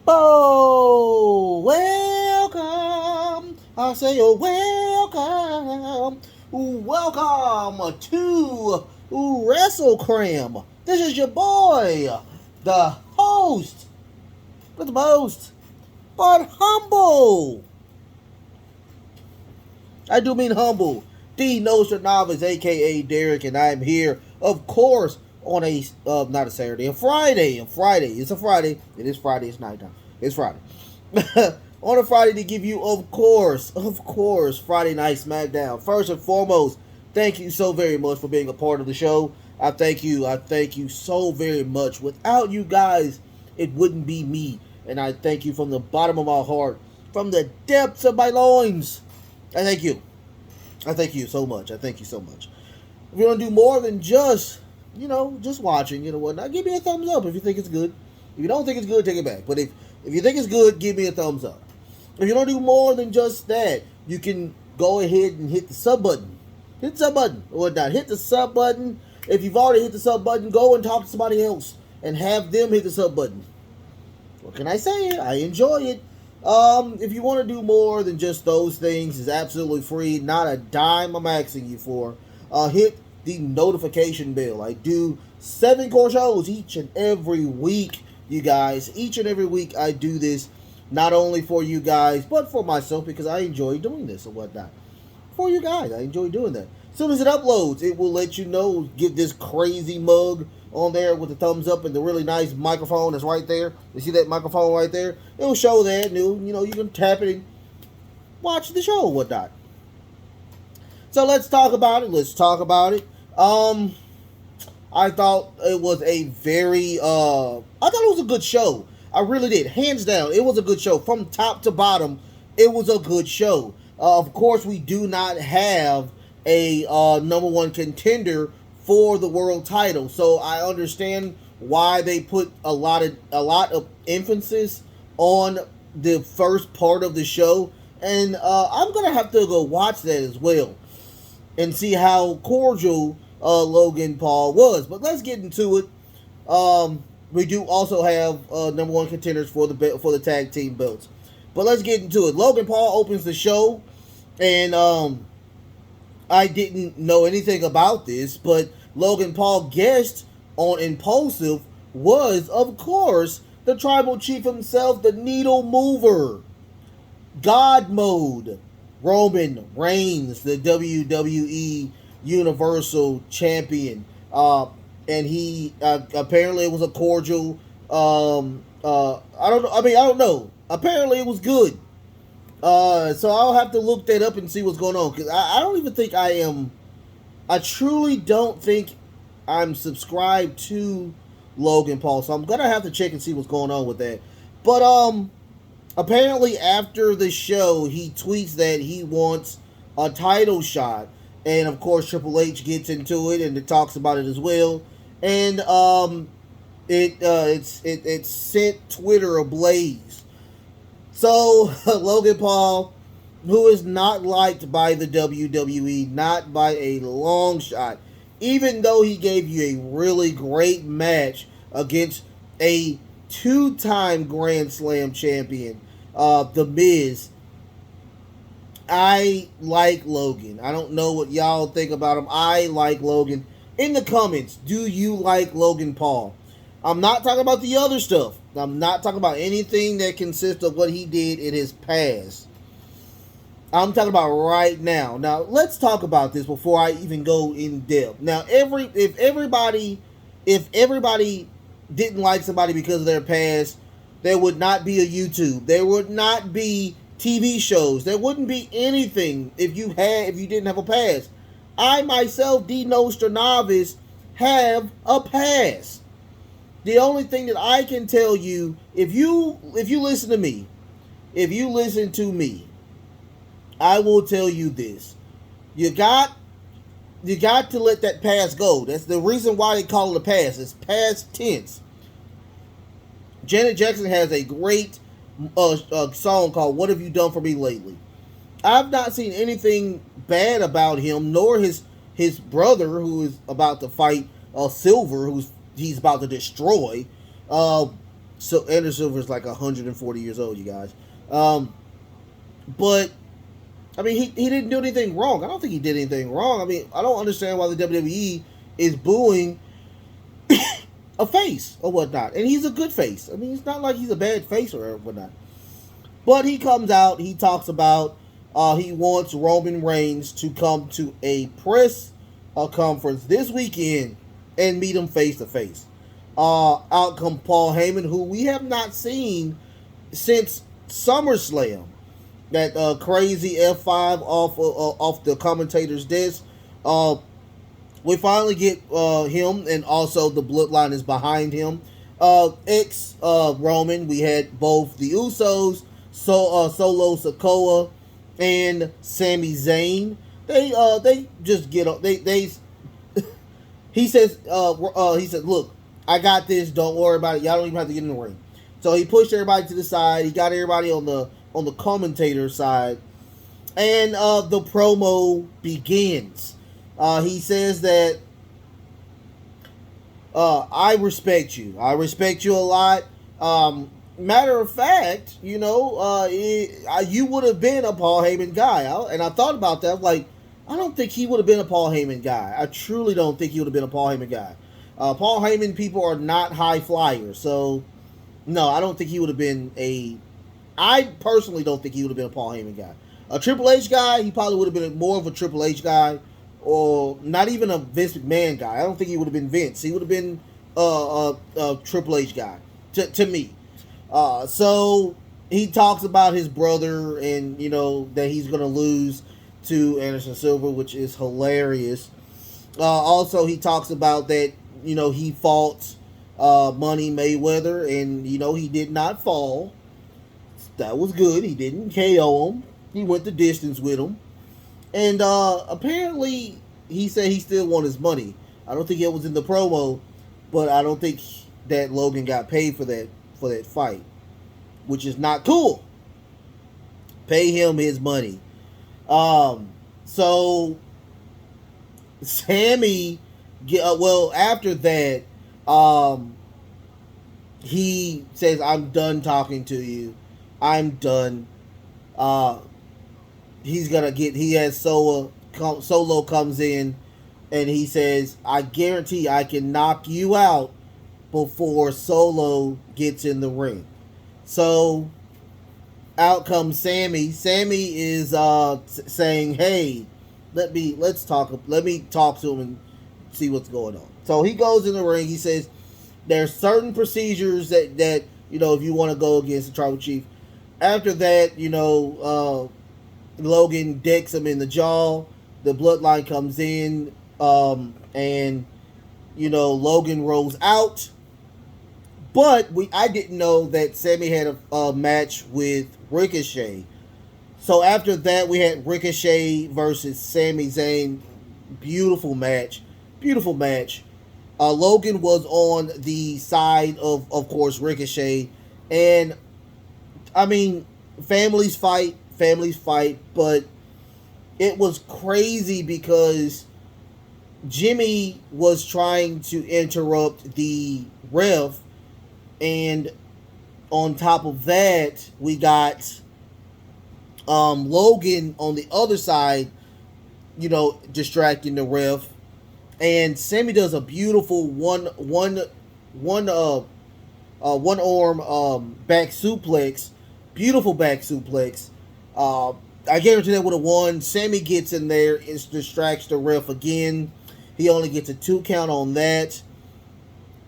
Oh, welcome. I say, welcome. Welcome to Wrestle Cram. This is your boy, the host, not the most, but humble. I do mean humble. The Noster Novice, aka Derek, and I'm here, of course, on a not a Saturday, a Friday. It's a Friday. It is Friday. It's nighttime. It's Friday. On a Friday to give you, of course, Friday Night Smackdown. First and foremost, thank you so very much for being a part of the show. I thank you so very much. Without you guys, it wouldn't be me. And I thank you from the bottom of my heart, from the depths of my loins. I thank you. I thank you so much. I thank you so much. If you want to do more than just, just watching, whatnot, give me a thumbs up if you think it's good. If you don't think it's good, take it back. But if you think it's good, give me a thumbs up. If you don't do more than just that, you can go ahead and hit the sub button. Hit the sub button or whatnot. Hit the sub button. If you've already hit the sub button, go and talk to somebody else and have them hit the sub button. What can I say? I enjoy it. If you want to do more than just those things, it's absolutely free. Not a dime I'm asking you for. Hit the notification bell. I do 7 core shows each and every week, you guys. Each and every week I do this, not only for you guys, but for myself, because I enjoy doing this and whatnot. For you guys, I enjoy doing that. As soon as it uploads, it will let you know. Get this crazy mug on there with the thumbs up and the really nice microphone that's right there. You see that microphone right there? It will show that. You can tap it and watch the show and whatnot. So let's talk about it. I thought it was a good show. I really did. Hands down, it was a good show. From top to bottom, it was a good show. Of course, we do not have a number one contender for the world title, so I understand why they put a lot of emphasis on the first part of the show, and I'm gonna have to go watch that as well and see how cordial Logan Paul was. But let's get into it. We do also have number one contenders for the tag team belts, but let's get into it. Logan Paul opens the show, and I didn't know anything about this, but Logan Paul guest on Impulsive was, of course, the tribal chief himself, the needle mover, God Mode, Roman Reigns, the WWE Universal Champion. And he apparently it was a cordial. I don't know. Apparently it was good. So I'll have to look that up and see what's going on, because I don't even think I am. I truly don't think I'm subscribed to Logan Paul, so I'm gonna have to check and see what's going on with that. But apparently after the show, he tweets that he wants a title shot, and of course Triple H gets into it and it talks about it as well, and it sent Twitter ablaze. So Logan Paul, who is not liked by the WWE, not by a long shot, even though he gave you a really great match against a 2-time Grand Slam champion, The Miz. I like Logan. I don't know what y'all think about him. I like Logan. In the comments, do you like Logan Paul? I'm not talking about the other stuff. I'm not talking about anything that consists of what he did in his past. I'm talking about right now. Now, let's talk about this before I even go in depth. Now, if everybody didn't like somebody because of their past, there would not be a YouTube. There would not be TV shows. There wouldn't be anything if you didn't have a past. I myself, the Noster Novice, have a past. The only thing that I can tell you, if you listen to me, I will tell you this. You got to let that past go. That's the reason why they call it a past. It's past tense. Janet Jackson has a great song called "What Have You Done For Me Lately." I've not seen anything bad about him, nor his brother, who is about to fight Silver, he's about to destroy. So Anderson Silva is like 140 years old, you guys. But I mean, he didn't do anything wrong. I don't think he did anything wrong. I mean, I don't understand why the WWE is booing a face or whatnot. And he's a good face. I mean, it's not like he's a bad face or whatnot. But he comes out, he talks about he wants Roman Reigns to come to a press conference this weekend and meet him face to face. Out come Paul Heyman, who we have not seen since SummerSlam. That crazy F5 off the commentator's desk. We finally get him, and also the bloodline is behind him. Roman, we had both the Usos, Solo Sikoa, and Sami Zayn. They just get up. They he says look, I got this. Don't worry about it. Y'all don't even have to get in the ring. So he pushed everybody to the side. He got everybody on the commentator side, and the promo begins. He says that I respect you. I respect you a lot. Matter of fact, you would have been a Paul Heyman guy. And I thought about that. Like, I don't think he would have been a Paul Heyman guy. I truly don't think he would have been a Paul Heyman guy. Paul Heyman people are not high flyers. So, no, I don't think he would have been I personally don't think he would have been a Paul Heyman guy. A Triple H guy, he probably would have been more of a Triple H guy, or not even a Vince McMahon guy. I don't think he would have been Vince. He would have been a Triple H guy, to me. So he talks about his brother and, that he's going to lose to Anderson Silva, which is hilarious. Also, he talks about that, he fought Money Mayweather, and, he did not fall. That was good. He didn't KO him. He went the distance with him. And apparently, he said he still won his money. I don't think it was in the promo, but I don't think that Logan got paid for that fight, which is not cool. Pay him his money. So Sammy, after that, he says, "I'm done talking to you. I'm done." He has Solo comes in, and he says, "I guarantee I can knock you out before Solo gets in the ring." So out comes Sammy. Sammy is saying, "Hey, let me talk to him and see what's going on." So he goes in the ring. He says, "There's certain procedures that if you want to go against the tribal chief." After that, Logan decks him in the jaw. The bloodline comes in, and Logan rolls out. But I didn't know that Sammy had a match with Ricochet. So after that, we had Ricochet versus Sami Zayn. Beautiful match. Logan was on the side of course, Ricochet. And, I mean, families fight, but it was crazy because Jimmy was trying to interrupt the ref, and on top of that, we got Logan on the other side, distracting the ref, and Sammy does a beautiful one arm back suplex. Beautiful back suplex. I guarantee that would have won. Sammy gets in there, it distracts the ref again. He only gets a 2 count on that.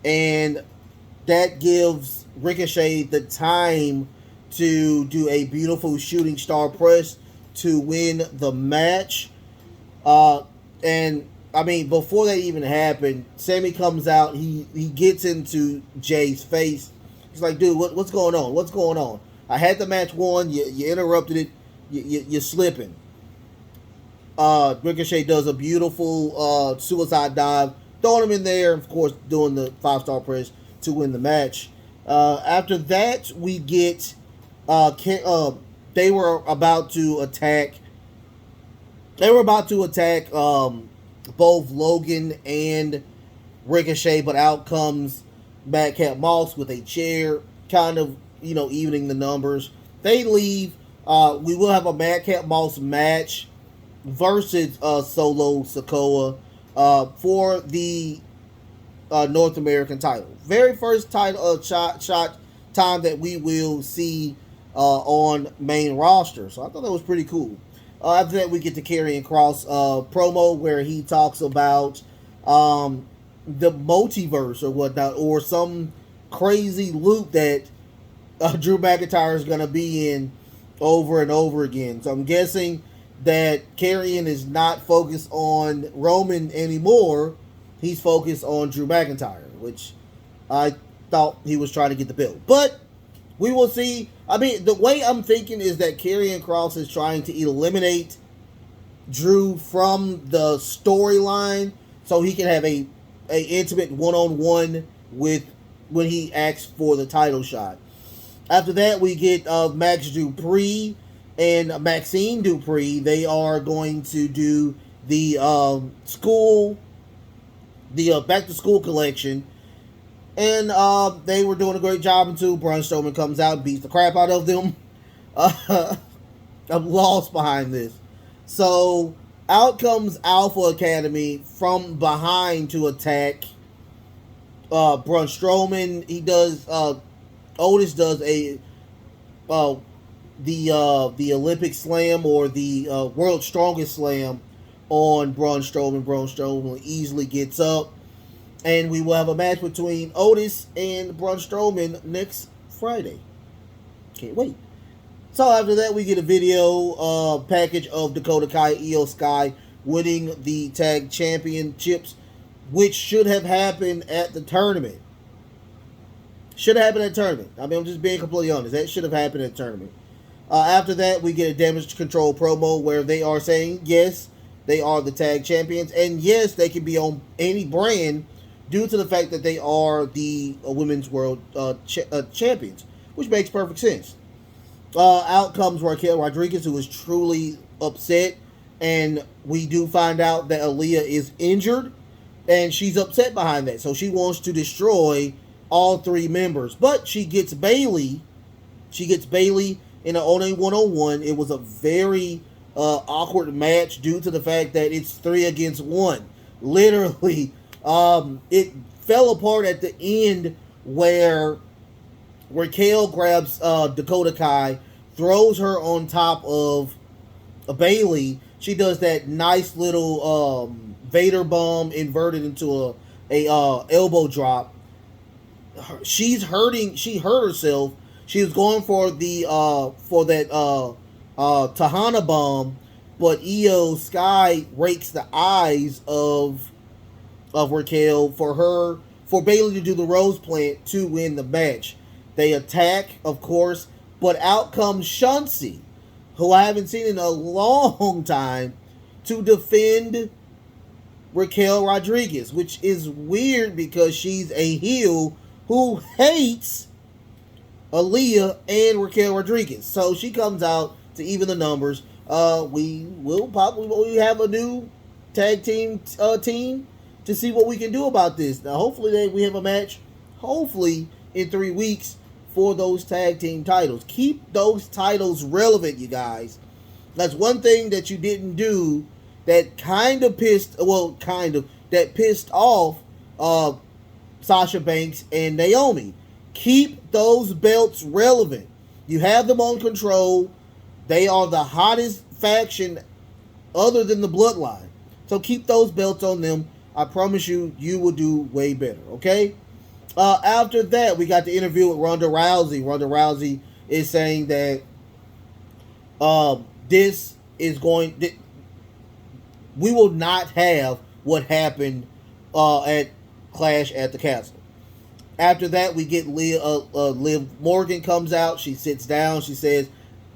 And that gives Ricochet the time to do a beautiful shooting star press to win the match. And, I mean, before that even happened, Sammy comes out. He gets into Jay's face. He's like, "Dude, what's going on? What's going on? I had the match won. You interrupted it. You're slipping." Ricochet does a beautiful suicide dive, throwing him in there, of course, doing the 5-star press to win the match. After that, we get they were about to attack. Both Logan and Ricochet, but out comes Madcap Moss with a chair. kind of, evening the numbers. They leave. We will have a Madcap Moss match versus Solo Sikoa for the North American title. Very first title shot time that we will see on main roster. So I thought that was pretty cool. After that, we get the Karrion Kross promo where he talks about the multiverse or whatnot, or some crazy loop that Drew McIntyre is going to be in over and over again. So I'm guessing that Karrion is not focused on Roman anymore. He's focused on Drew McIntyre, which I thought he was trying to get the belt. But we will see. I mean, the way I'm thinking is that Karrion Kross is trying to eliminate Drew from the storyline so he can have a intimate one-on-one with when he asks for the title shot. After that, we get Max Dupree and Maxine Dupree. They are going to do the back to school collection, and they were doing a great job until Braun Strowman comes out and beats the crap out of them. I'm lost behind this. So out comes Alpha Academy from behind to attack Braun Strowman. He does. Otis does the Olympic Slam, or the World's Strongest Slam, on Braun Strowman. Braun Strowman easily gets up, and we will have a match between Otis and Braun Strowman next Friday. Can't wait. So after that, we get a video package of Dakota Kai, Io Sky winning the tag championships, which should have happened at the tournament. Should have happened at the tournament. I mean, I'm just being completely honest. That should have happened at the tournament. After that, we get a Damage Control promo where they are saying, yes, they are the tag champions, and yes, they can be on any brand due to the fact that they are the Women's World champions, which makes perfect sense. Out comes Raquel Rodriguez, who is truly upset, and we do find out that Aaliyah is injured, and she's upset behind that, so she wants to destroy all three members. But she gets Bayley. She gets Bayley in an only one-on-one. It was a very awkward match due to the fact that it's 3 against 1. Literally, it fell apart at the end where Raquel grabs Dakota Kai, throws her on top of Bayley. She does that nice little Vader bomb inverted into a elbow drop. She's hurting. She hurt herself. She was going for the Tahana bomb, but Io Sky rakes the eyes of Raquel for Bayley to do the Rose Plant to win the match. They attack, of course, but out comes Shotzi, who I haven't seen in a long time, to defend Raquel Rodriguez, which is weird because she's a heel who hates Aaliyah and Raquel Rodriguez. So she comes out to even the numbers. We will probably have a new tag team to see what we can do about this. Now, hopefully we have a match, hopefully in 3 weeks, for those tag team titles. Keep those titles relevant, you guys. That's one thing that you didn't do that pissed off Sasha Banks and Naomi. Keep those belts relevant. You have them on Control. They are the hottest faction other than the Bloodline. So keep those belts on them. I promise you, you will do way better, okay? After that, we got the interview with Ronda Rousey. Ronda Rousey is saying that we will not have what happened at Clash at the Castle. After that, we get Liv Morgan comes out. She sits down. She says,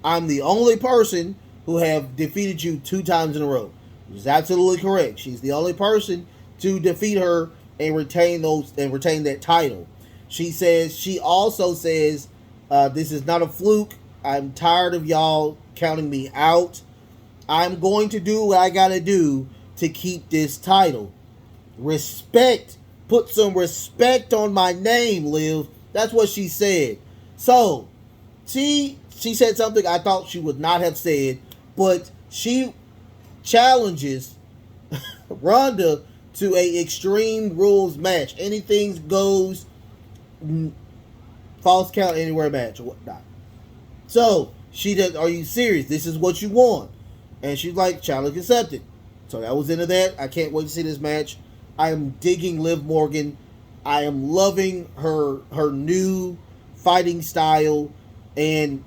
I'm the only person who have defeated you 2 times in a row. Which is absolutely correct. She's the only person to defeat her and retain that title. She also says, this is not a fluke. I'm tired of y'all counting me out. I'm going to do what I gotta do to keep this title. Respect. Put some respect on my name, Liv. That's what she said. So she said something I thought she would not have said, but she challenges Ronda to a Extreme Rules match. Anything goes, false count anywhere match or whatnot. So she does, are you serious? This is what you want. And she's like, challenge accepted. So that was into that. I can't wait to see this match. I am digging Liv Morgan. I am loving her new fighting style. And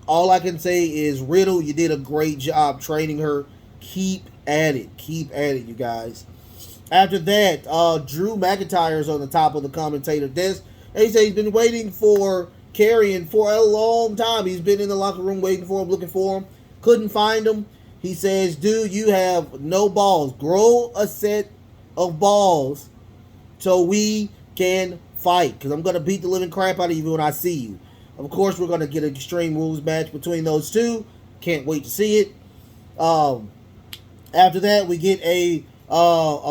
all I can say is, Riddle, you did a great job training her. Keep at it. Keep at it, you guys. After that, Drew McIntyre is on the top of the commentator desk. And he said he's been waiting for Karrion for a long time. He's been in the locker room waiting for him, looking for him. Couldn't find him. He says, dude, you have no balls. Grow a set of balls so we can fight. Because I'm going to beat the living crap out of you when I see you. Of course, we're going to get an Extreme Rules match between those two. Can't wait to see it. After that, we get a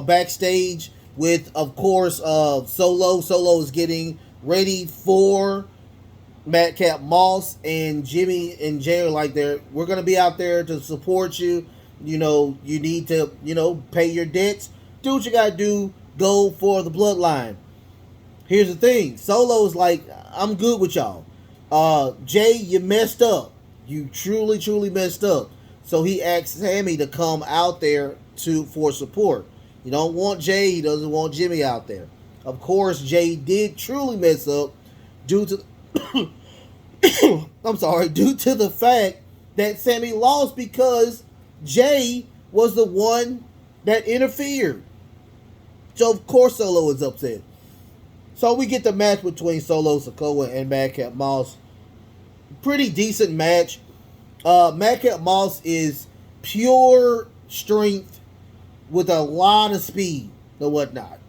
backstage with, of course, Solo. Solo is getting ready for Madcap Moss, and Jimmy and Jay are like, we're going to be out there to support you. You know, you need to, pay your debts. Do what you got to do. Go for the bloodline. Here's the thing. Solo's like, I'm good with y'all. Jay, you messed up. You truly, truly messed up. So he asked Sammy to come out there for support. You don't want Jay. He doesn't want Jimmy out there. Of course, Jay did truly mess up due to due to the fact that Sammy lost because Jay was the one that interfered. So of course Solo is upset. So we get the match between Solo Sikoa and Madcap Moss. Pretty decent match. Madcap Moss is pure strength with a lot of speed and whatnot.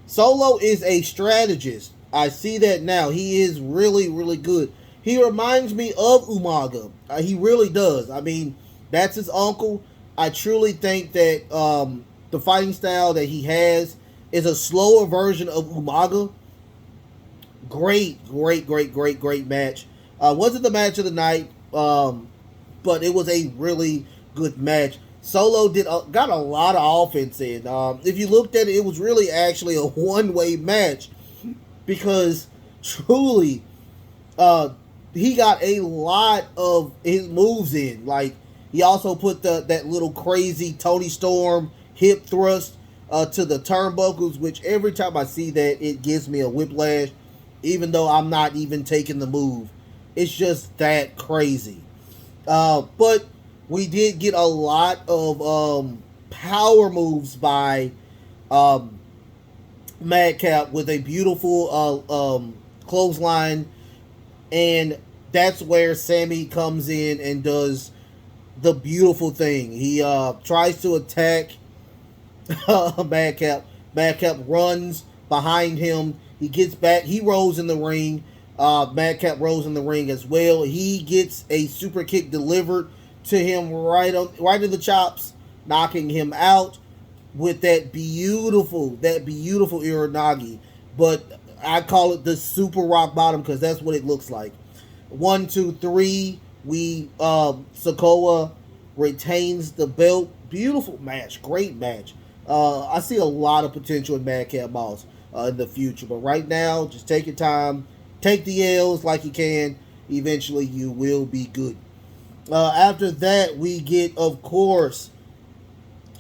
Solo is a strategist. I see that now. He is really, really good. He reminds me of Umaga. He really does. I mean, that's his uncle. I truly think that the fighting style that he has is a slower version of Umaga. Great match. Wasn't the match of the night, but it was a really good match. Solo got a lot of offense in. If you looked at it, it was really actually a one-way match because truly, he got a lot of his moves in. Like, he also put that little crazy Tony Storm hip thrust to the turnbuckles, which every time I see that, it gives me a whiplash, even though I'm not even taking the move. It's just that crazy. But we did get a lot of power moves by Madcap with a beautiful clothesline. And that's where Sammy comes in and does the beautiful thing. He tries to attack Madcap. Madcap runs behind him. He gets back. He rolls in the ring. Madcap rolls in the ring as well. He gets a super kick delivered to him right in the chops, knocking him out with that beautiful Uranagi. But I call it the super rock bottom because that's what it looks like. 1, 2, 3. Sikoa retains the belt. Beautiful match. Great match. I see a lot of potential in Madcap Moss in the future. But right now, just take your time. Take the L's like you can. Eventually, you will be good. After that, we get, of course,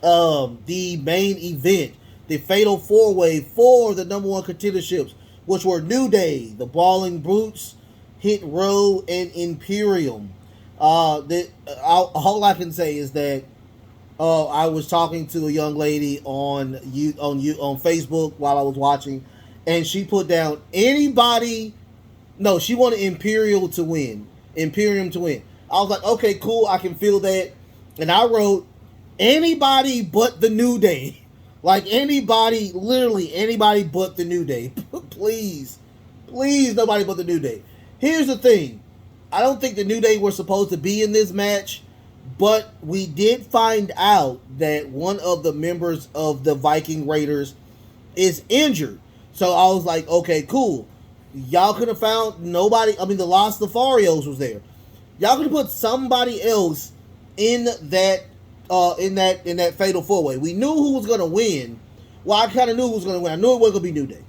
the main event. The Fatal 4-Way for the number one contenderships, which were New Day, the Brawling Brutes, Hit Row, and Imperium. All I can say is that I was talking to a young lady on Facebook while I was watching, and she put down anybody. No, she wanted Imperium to win. I was like, okay, cool, I can feel that. And I wrote, anybody but the New Day. Like, anybody, literally anybody but the New Day. Please, nobody but the New Day. Here's the thing. I don't think the New Day were supposed to be in this match, but we did find out that one of the members of the Viking Raiders is injured. So I was like, okay, cool. Y'all could have found nobody. I mean, the Los Lotharios was there. Y'all could have put somebody else in that fatal four way. We knew who was gonna win. Well, I kind of knew who was gonna win. I knew it wasn't gonna be New Day,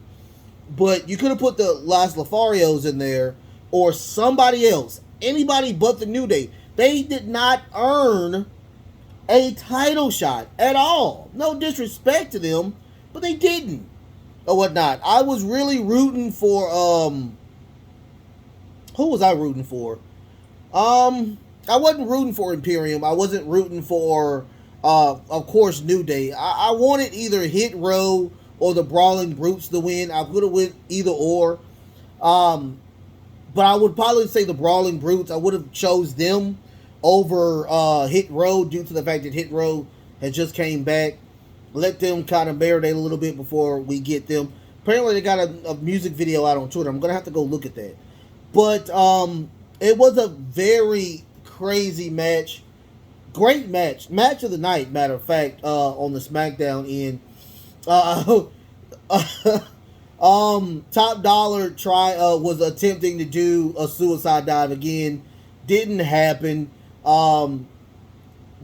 but you could have put the Los Lotharios in there or somebody else, anybody but the New Day. They did not earn a title shot at all. No disrespect to them, but they didn't or whatnot. I was really rooting for who was I rooting for? I wasn't rooting for Imperium. I wasn't rooting for of course New Day. I wanted either Hit Row or the Brawling Brutes to win. I would have went either or. But I would probably say the Brawling Brutes. I would have chose them over Hit Row due to the fact that Hit Row had just came back. Let them kind of marinate a little bit before we get them. Apparently they got a music video out on Twitter. I'm going to have to go look at that. But it was a very crazy match. Great match. Match of the night, matter of fact, on the Smackdown end. Top Dollar was attempting to do a suicide dive again. Didn't happen.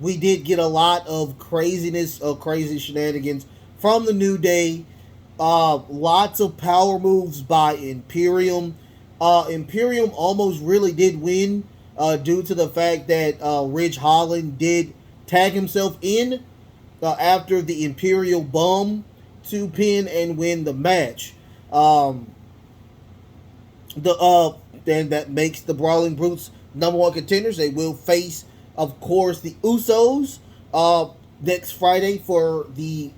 We did get a lot of craziness, crazy shenanigans from the New Day. Lots of power moves by Imperium. Imperium almost really did win due to the fact that Ridge Holland did tag himself in after the Imperial Bomb to pin and win the match. Then that makes the Brawling Brutes #1 contenders. They will face, of course, the Usos next Friday for the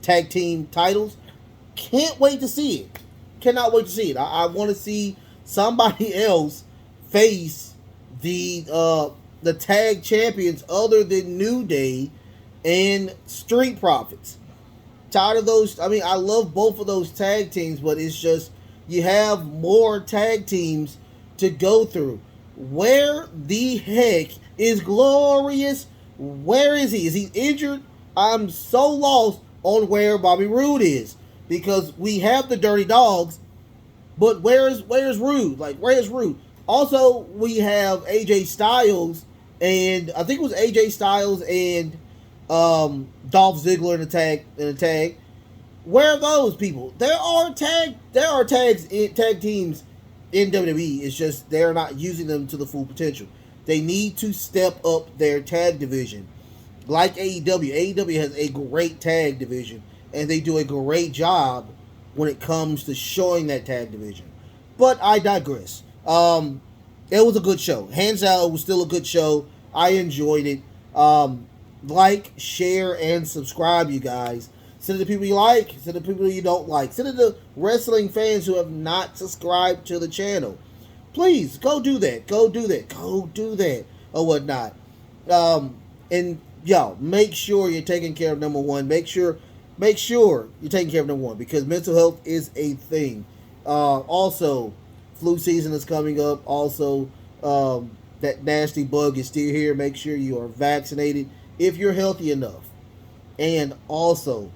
tag team titles. Can't wait to see it. Cannot wait to see it. I want to see somebody else face the tag champions other than New Day and Street Profits. Tired of those. I mean, I love both of those tag teams, but it's just you have more tag teams to go through. Where the heck is Glorious? Where is he? Is he injured? I'm so lost on where Bobby Roode is because we have the Dirty Dogs, but where's Roode? Like, where's Roode? Also, we have AJ Styles, and I think it was AJ Styles and Dolph Ziggler in a tag. Where are those people? There are tag teams in WWE. It's just they're not using them to the full potential. They need to step up their tag division. Like AEW. AEW has a great tag division, and they do a great job when it comes to showing that tag division. But I digress. It was a good show. Hands out, it was still a good show. I enjoyed it. Like, share, and subscribe, you guys. Send it to people you like. Send it to people you don't like. Send it to wrestling fans who have not subscribed to the channel. Please, go do that. Go do that. Go do that. Or whatnot. And, y'all, make sure you're taking care of number one. Make sure you're taking care of number one. Because mental health is a thing. Also, flu season is coming up. Also, that nasty bug is still here. Make sure you are vaccinated if you're healthy enough. And also,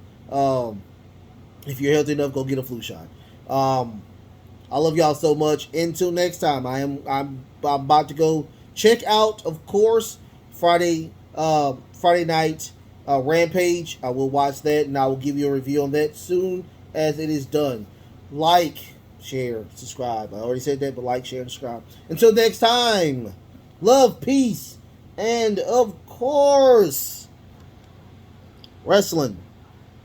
if you're healthy enough, go get a flu shot. I love y'all so much. Until next time, I'm about to go check out, of course, Friday night Rampage. I will watch that, and I will give you a review on that soon as it is done. Like, share, subscribe. I already said that, but like, share, and subscribe. Until next time, love, peace, and of course, wrestling.